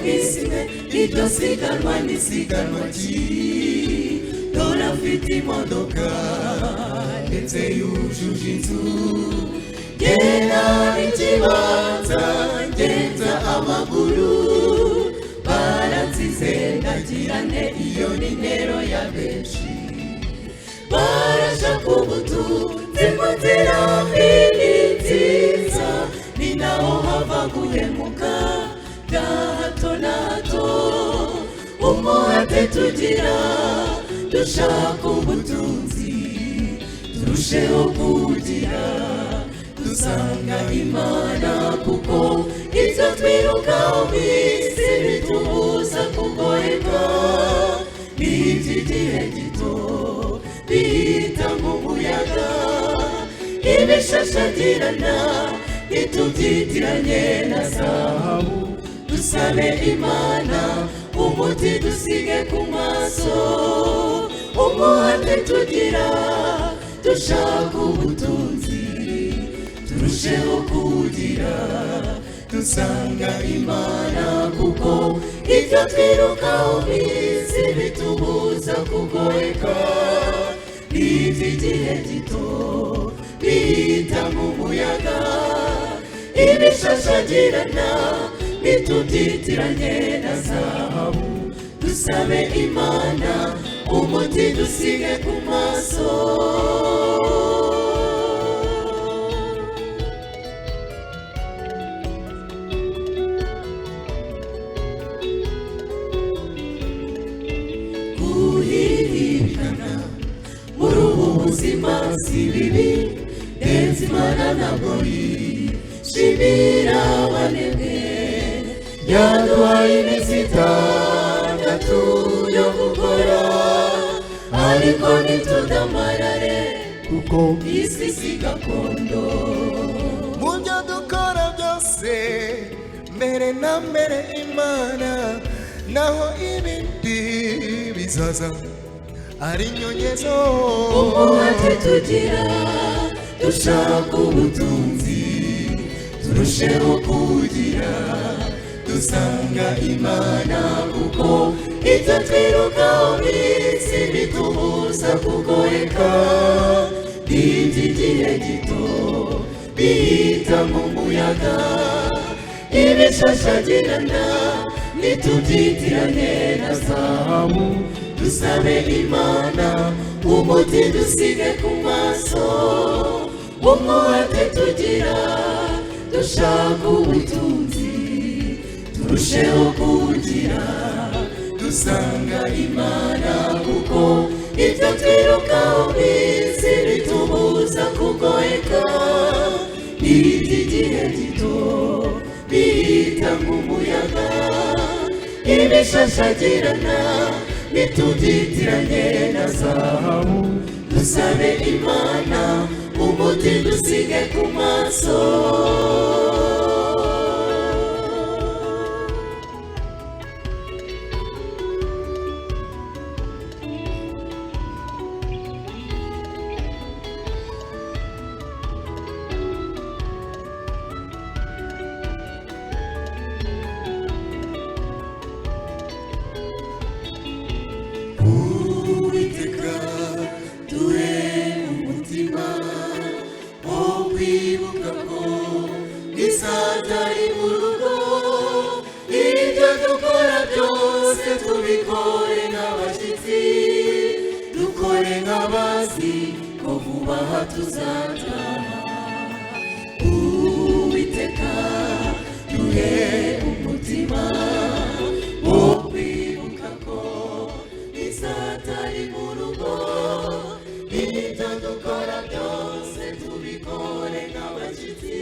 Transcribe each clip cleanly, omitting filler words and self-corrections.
gisime iryo siganwa n'isiganwa dorafite imodoka ndetse yujuje inzu genda ikibanza genza amaguru baransize ndagirane iyo nimero ya benshi barashaka ubutunzi mu nzira nziza ni naho hava guhemuka bya hato na hato umuhate tugira dushaka ubutunzi turusheho kugira dusanga Imana kuko ibyo twirukaho bisi bitubuza kugoheka n'iby'igihe gito bihita nk'umuyaga ibishashagirana bitubyitiranye na zahabu dusabe Imana umuti dusige ku maso umuhate tugira dushaka ubutunzi turusheho kugira dusanga Imana kuko ibyo twirukaho bisi bitubuza kugoheka n'iby'igihe gito bihita nk'umuyaga ibishashagirana bitubyitiranye na zahabu dusabe Imana umuti dusige ku maso guhirikana muri ubu buzima si bibi ndetse Imana ntabwo yishimira abanebwe yaduhaye iminsi itandatu yo gukora ariko ntitudamarare kuko isi si gakondo mu byo dukora byose mbere na mbere Imana naho ibindi bizaza ari inyongezo umuhate tugira dushaka ubutunzi turusheho kugira dusanga Imana kuko ibyo twirukaho bisi bitubuza kugoheka n'iby'igihe gito bihita nk'umuyaga ibishashagirana bitubyitiranye na zahabu dusabe Imana umuti dusige ku maso umuhate tugira dushaka ubutunzi turusheho kugira dusanga Imana kuko ibyo twirukaho bisi bitubuza kugoheka n'iby'igihe gito bihita nk'umuyaga ibishashagirana bitubyitiranye na zahabu dusabe Imana umuti dusige ku maso Satari murugo ibyo dukora byose tubikore nk'abashyitsi dukore nk'abazi ko vuba aha tuzataha Uwiteka duhe umutima wo kwibuka ko Satari murugo ibyo dukora byose tubikore nk'abashyitsi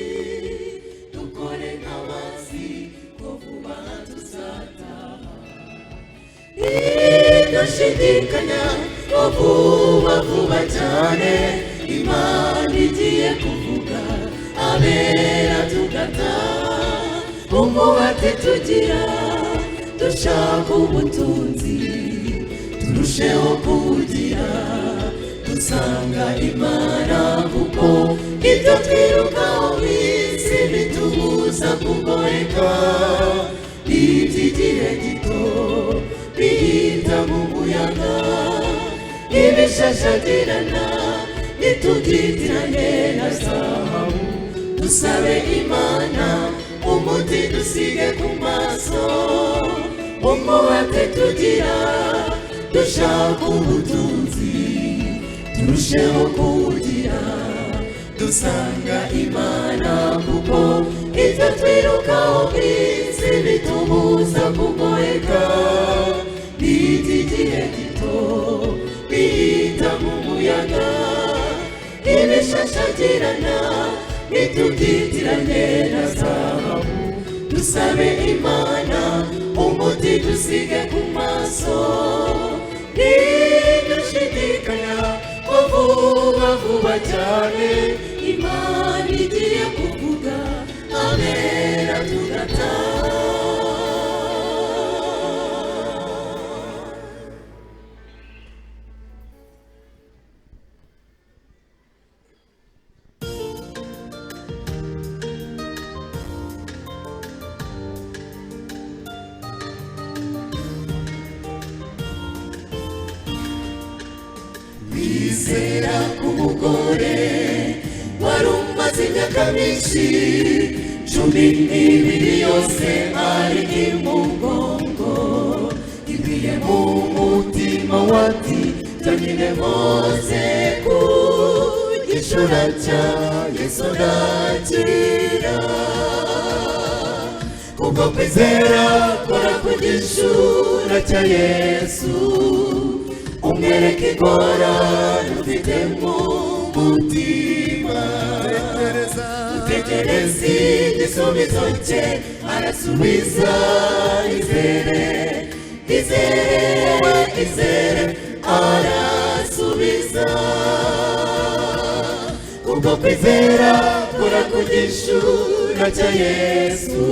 Ndashidikanya ko vuba cyane Imana igiye kuvuga abera tugataha umuhate tugira dushaka ubutunzi turusheho kugira dusanga Imana kuko ibyo twirukaho bisi bitubuza kugoheka iby'igihe gito bihita mu muyaga ibishashagirana nitubyitiranye na zahabu dusabe Imana umuti dusige ku maso umuhate tugira dushaka ubutunzi turusheho kuwugira dusanga Imana kuko ibyo twirukaho by'isi bitumuza kugoheka n'iby'igihe gito bihita mu muyaga ibishashagirana nitubyitiranye na zahabu dusabe Imana umuti dusige ku maso ntidushidikanya ko vuba vuba cyane Imana igiye kuvuga abera tugataha. Bizera k'umugore wari umaze imyaka myinshi 12 yose ari imugongo ibiye mu mutima wati tanyine mose ku gishura cya Yesu nakira kubwo kwizera kora ku gishura cya Yesu umwereke ingorane ufite mu mutima utekereze igisubizo cye arasubiza izere izere izere arasubiza kubwo kwizera kora ku gishura cya Yesu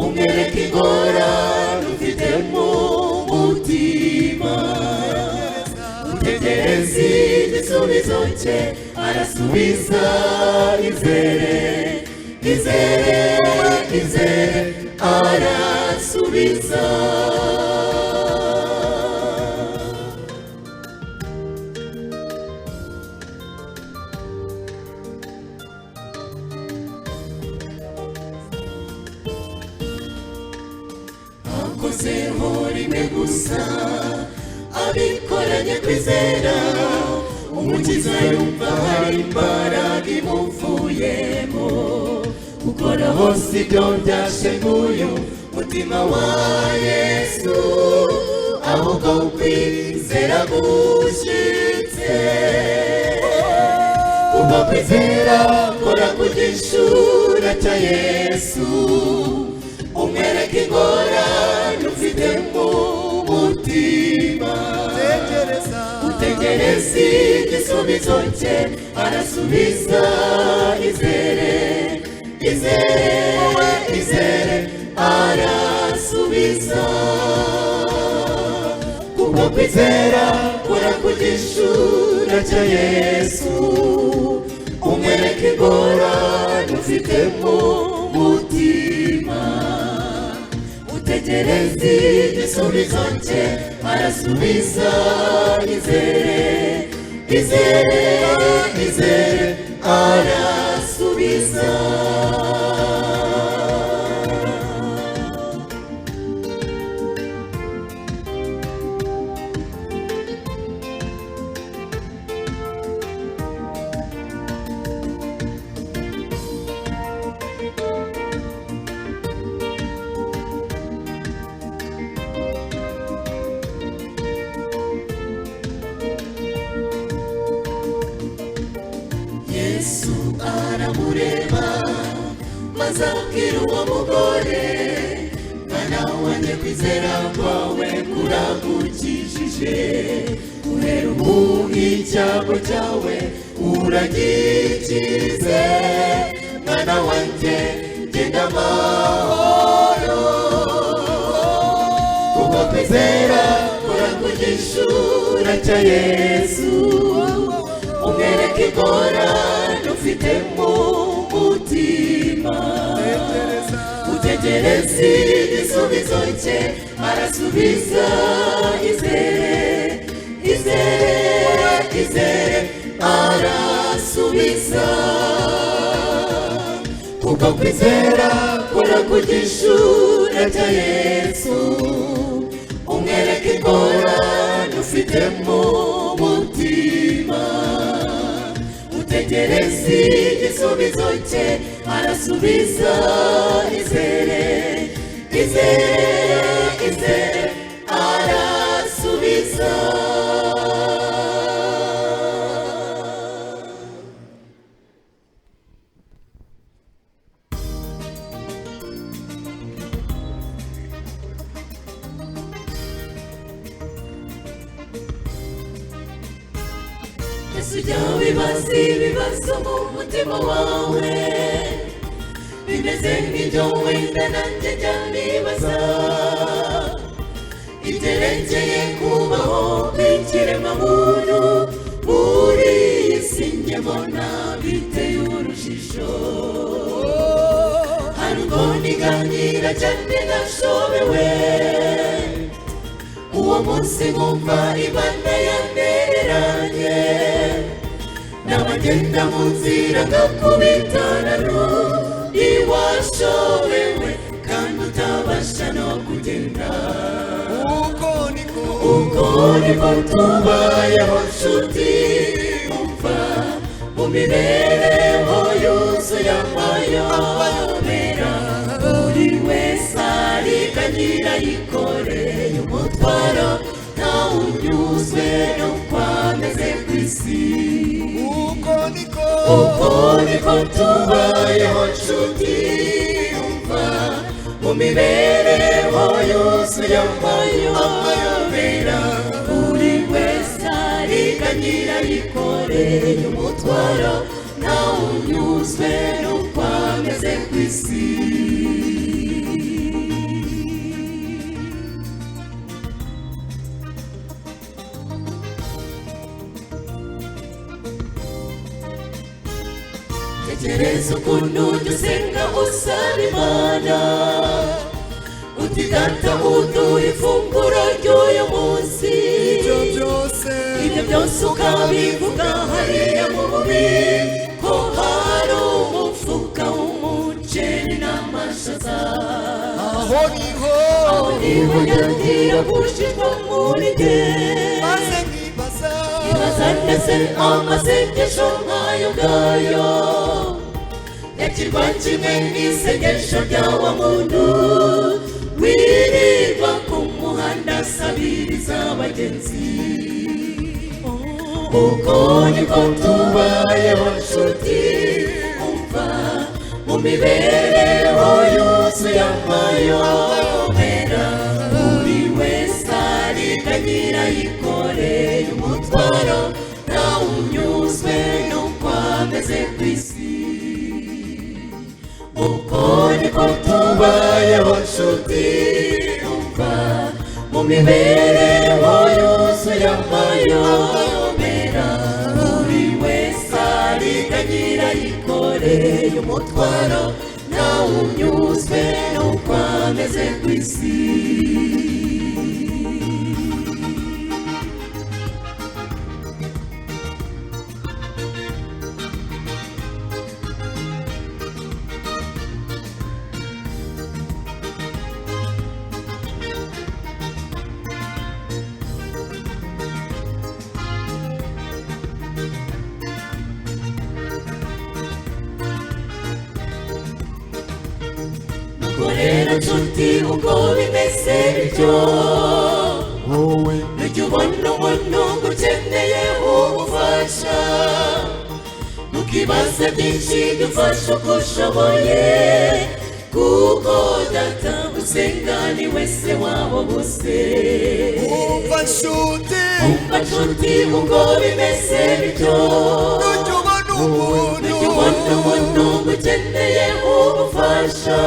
umwereke ingorane ufite mu mutima utekereze igisubizo cye arasubiza izere izere izere arasubiza. akozeho rimwe gusa abikoranye kwizera umukiza yumva hari imbaraga imuvuyemo gukora hose ibyo byashenguye umutima wa Yesu ahubwo kwizera gushyitse kubwo kwizera kora ku gishura cya Yesu umwereke ingorane ufite mu mutima utegereze igisubizo cye arasubiza izere izere izere arasubiza kubwo kwizera kora ku gishura cya Yesu umwereke ingorane ufite mu mutima utegereze igisubizo cye arasubiza izere izere izere arasubiza. Yesu aramureba maze abwira uwo mugore mwana wanjye kwizera kwawe kuragukijije guhera ubu icyago cyawe uragikize mwana wanjye genda amahoro kubwo kwizera kora ku gishura cya Yesu umwereke ingorane ufite mu mutima tegereza igisubizo cye arasubiza. Izere, izere, izere, arasubiza. Kuko kwizera kurakugisha cya Yesu, umwereka ingorane ufite mu mutima. Utegereze igisubizo cye arasubiza. Izere, izere, izere, arasubiza. Yesu jya wibaza ibibazo mu mutima wawe, bimeze nk'ibyo wenda nanjye jya nibaza. Ibyerekeye kubaho kw'ikiremwamuntu muri iyi si njye mbona biteye urujijo. Hari ubwo niganira cyane nashobewe, uwo munsi nkumva Imana yantereranye. N'abagenda mu nzira ngakubitana n'undi washobewe kandi utabasha no kugenda. Uko niko tubayeho nshuti, umva mu mibereho yuzuye amayobera. Buri wese ariganyira yikoreye umutwaro, ntawe unyuzwe n'uko ameze ku isi. Uko niko tubayeho nshuti, umva mu mibereho yuzuye amayobera. Buri wese ariganyira yikoreye umutwaro, ntawe unyuzwe n'uko ameze ku isi. Tekereza ukuntu ujya usenga usaba Imana, uti Data uduha ifunguro ry'uyu munsi. Ibyo byose ukabivuga hariya mu bubiko hari umufuka w'umuceri n'amashaza. Aho niho nyagira gushirwa muri jye, ibaza ndetse amasengesho nk'ayo ngayo. Yakirwa kimwe n'isengesho rya wa muntu wirirwa ku muhanda asabiriza abagenzi. Uko niko tubayeho nshuti, umva mu mibereho yuzuye amayobera. Buri wese ariganyira yikoreye umutwaro, ntawe unyuzwe n'uko ameze ku isi. Uko niko tubayeho nshuti, umva mu mibereho yuzuye amayobera. Buri wese ariganyira yikoreye umutwaro, ntawe unyuzwe n'uko ameze ku isi. Rero nshuti uko bimeze bityo, nujya ubona umuntu ukeneye ubufasha, ntukibaze byinshi jya ufasha uko ushoboye. Kuko Data usenga ni wese wabo bose. Umva nshuti uko bimeze bityo, nujya ubona umuntu ukeneye ubufasha,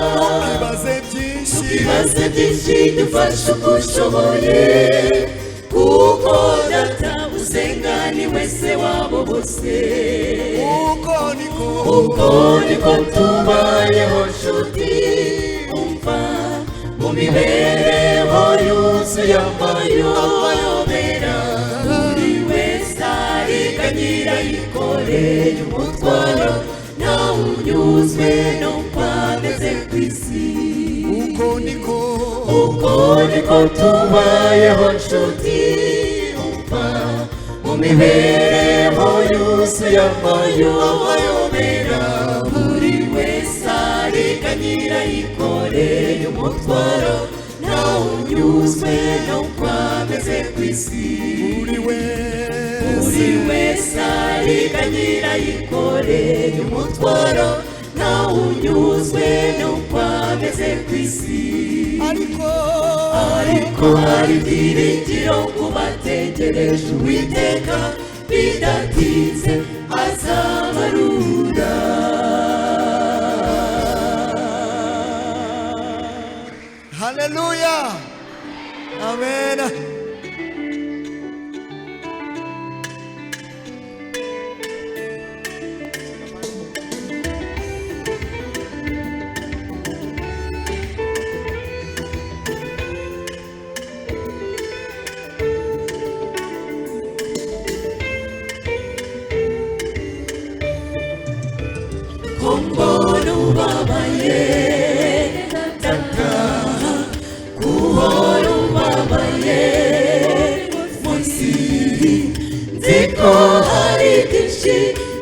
ntukibaze byinshi jya ufasha uko ushoboye. Kuko Data usenga ni wese wabo bose. Uko niko tubayeho nshuti, umva mibereho yuzuye amayobera buri wese ariganyira yikoreye umutwaro ntawe unyuzwe no kwameze ku isi uko niko tubayeho nshuti umva mu mibereho yuzuye amayobera buri wese ariganyira yikoreye umutwaro ntawe unyuzwe no kwameze ku isi buri wese ariganyira yikoreye umutwaro ntawe unyuzwe no kwameze ku isi ariko hari ibyiringiro ku bategereje Uwiteka bidatinze azabarura haleluya amen Mbona ubabaye tata kuhora ubabaye munsi nziko hari byinshi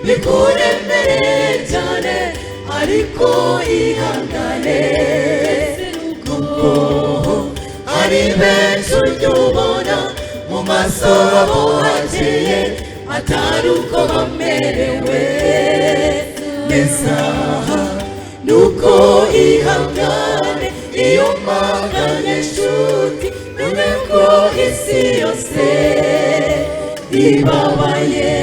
bikuremereye cyane ariko ihangane kuko hari benshi ujya ubona mu maso abo hakeye atari uko bamerewe neza nuko ihangane iyo mpangane nshuti menye ko isi yose ibabaye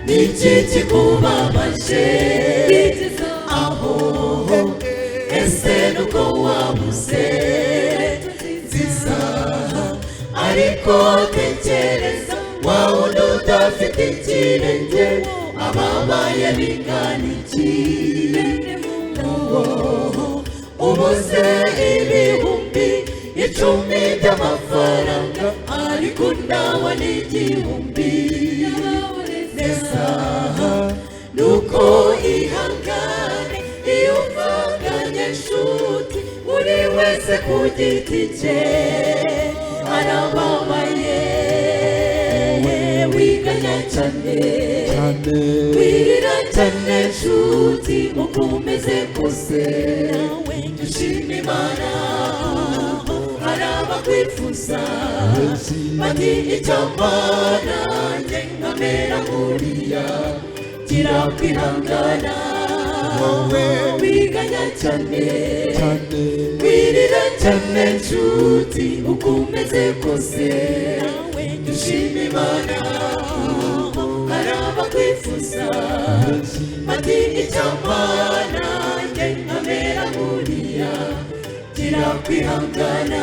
niki kikubabaje aho ese nuko wabuze nziza ariko tekereza wa wundi udafite ikirenge ababaye bingana iki ubuze ibihumbi 10 by'amafaranga ariko ndabona igihumbi neza nuko ihangane iyo mpanganye nshuti buri wese ku giti cye arababaye wiganya cyane wirira cyane nshuti uko umeze kose nawe dushima Imana hari abakwifuza bati icyamana njye nkamera nkuriya gira kwihangana wiganya cyane wirira cyane nshuti uko umeze kose nawe dushima Imana hari abakwifuza bati icyamana njye nkamera nkuriya gira kwihangana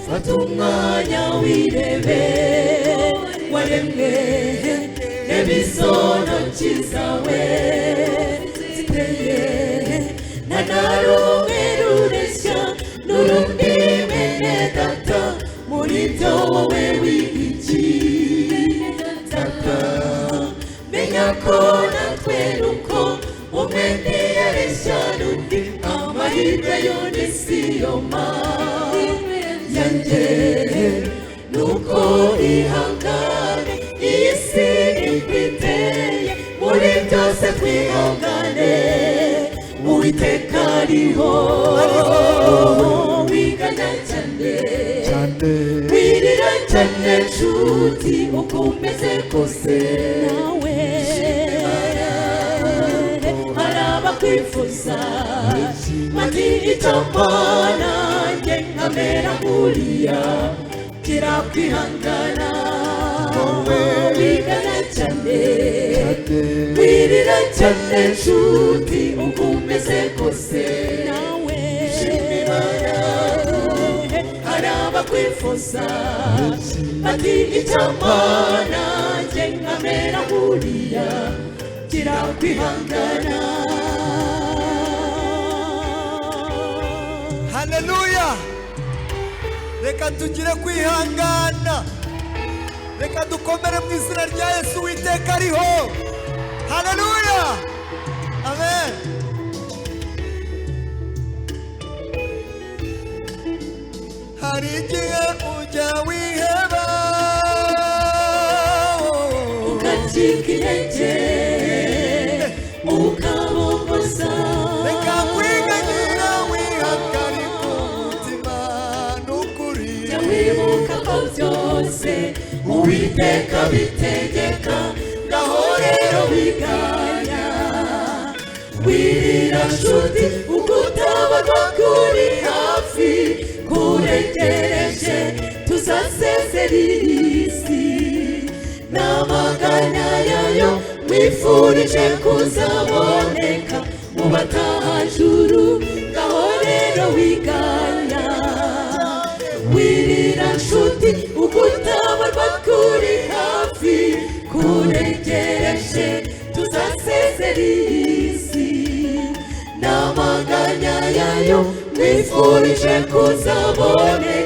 fata umwanya wirebe waremwe n'ibisontoki zawe ziteye nta na rumwe rureshya n'urundi bene data muri byo wowe w'iki data menya ko natwe nuko umwe ntiyareshya n'undi amahirwe y'undi si yo yanjye nuko ihangane iyi si ikwiteye muri byose twihangane Uwiteka ariho wiganya cyane wirira cyane nshuti uko umeze kose nawe hari abakwifuza bati icyamana nkamera nk'uriya gira kwihangana wigana cyane wirira cyane nshuti uko umeze kose nawe shimira hari abakwifuza bati icyamana njye nkamera nk'uriya gira kwihangana. Haleluya. Reka tugire kwihangana, reka dukomere mu izina rya Yesu Uwiteka ariho. Haleluya, amen. Hari igihe ujya wiheba ukacika intege ukabogoza, reka kwiganyira wihagarika umutima n'ukuri, jya wibuka ko byose Uwiteka bitegeka, ngaho rero wiganya wirira nshuti ugutabarwa kuri hafi kuregereje tuzasezera isi n'amaganya yayo mwifurije kuzaboneka mu batahajuru, ngaho rero wiganya wirira nshuti ugutabarwa kuri hafi kuregereje tuzasezera isi n'amaganya yayo mwifurije kuzaboneka